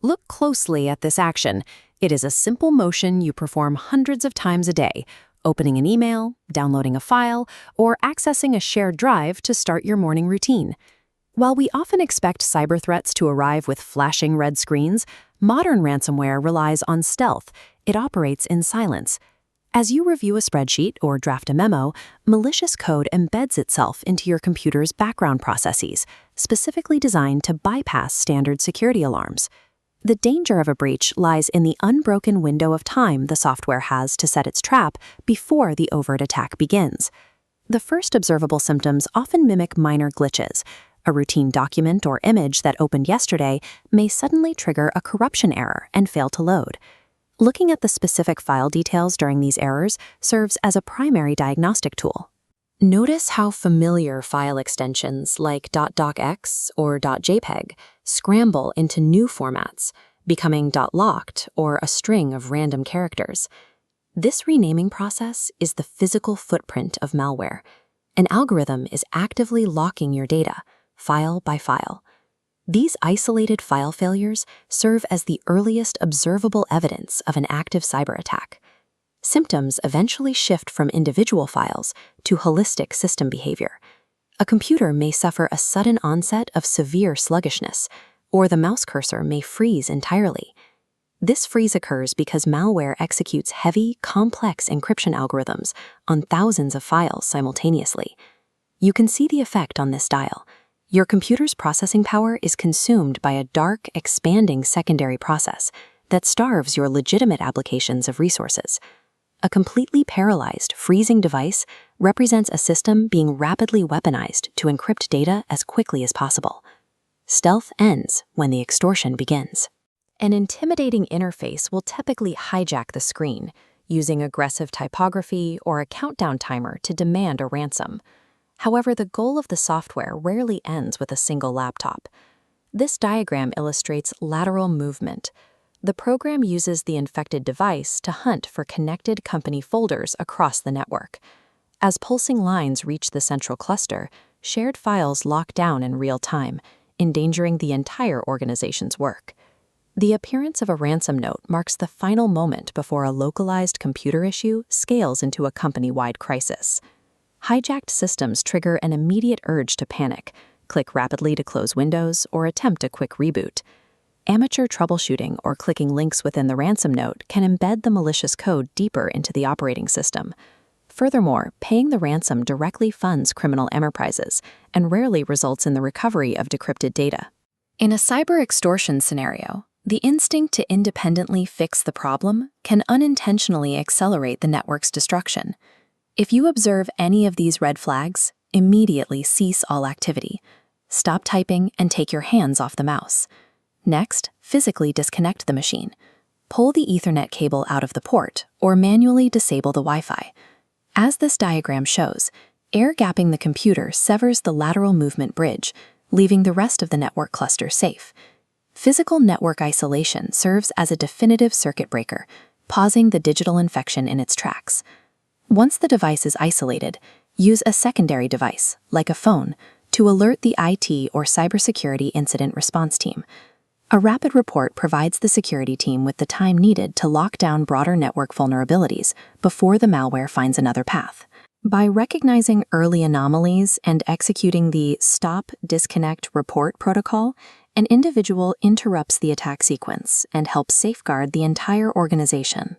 Look closely at this action. It is a simple motion you perform hundreds of times a day, opening an email, downloading a file, or accessing a shared drive to start your morning routine. While we often expect cyber threats to arrive with flashing red screens, modern ransomware relies on stealth. It operates in silence. As you review a spreadsheet or draft a memo, malicious code embeds itself into your computer's background processes, specifically designed to bypass standard security alarms. The danger of a breach lies in the unbroken window of time the software has to set its trap before the overt attack begins. The first observable symptoms often mimic minor glitches. A routine document or image that opened yesterday may suddenly trigger a corruption error and fail to load. Looking at the specific file details during these errors serves as a primary diagnostic tool. Notice how familiar file extensions like .docx or .jpeg scramble into new formats, becoming .locked or a string of random characters. This renaming process is the physical footprint of malware. An algorithm is actively locking your data, file by file. These isolated file failures serve as the earliest observable evidence of an active cyber attack. Symptoms eventually shift from individual files to holistic system behavior. A computer may suffer a sudden onset of severe sluggishness, or the mouse cursor may freeze entirely. This freeze occurs because malware executes heavy, complex encryption algorithms on thousands of files simultaneously. You can see the effect on this dial. Your computer's processing power is consumed by a dark, expanding secondary process that starves your legitimate applications of resources. A completely paralyzed, freezing device represents a system being rapidly weaponized to encrypt data as quickly as possible. Stealth ends when the extortion begins. An intimidating interface will typically hijack the screen, using aggressive typography or a countdown timer to demand a ransom. However, the goal of the software rarely ends with a single laptop. This diagram illustrates lateral movement. The program uses the infected device to hunt for connected company folders across the network. As pulsing lines reach the central cluster, shared files lock down in real time, endangering the entire organization's work. The appearance of a ransom note marks the final moment before a localized computer issue scales into a company-wide crisis. Hijacked systems trigger an immediate urge to panic, click rapidly to close windows, or attempt a quick reboot. Amateur troubleshooting or clicking links within the ransom note can embed the malicious code deeper into the operating system. Furthermore, paying the ransom directly funds criminal enterprises and rarely results in the recovery of decrypted data. In a cyber extortion scenario, the instinct to independently fix the problem can unintentionally accelerate the network's destruction. If you observe any of these red flags, immediately cease all activity. Stop typing and take your hands off the mouse. Next, physically disconnect the machine. Pull the Ethernet cable out of the port or manually disable the Wi-Fi. As this diagram shows, air-gapping the computer severs the lateral movement bridge, leaving the rest of the network cluster safe. Physical network isolation serves as a definitive circuit breaker, pausing the digital infection in its tracks. Once the device is isolated, use a secondary device, like a phone, to alert the IT or cybersecurity incident response team. A rapid report provides the security team with the time needed to lock down broader network vulnerabilities before the malware finds another path. By recognizing early anomalies and executing the Stop, Disconnect, Report protocol, an individual interrupts the attack sequence and helps safeguard the entire organization.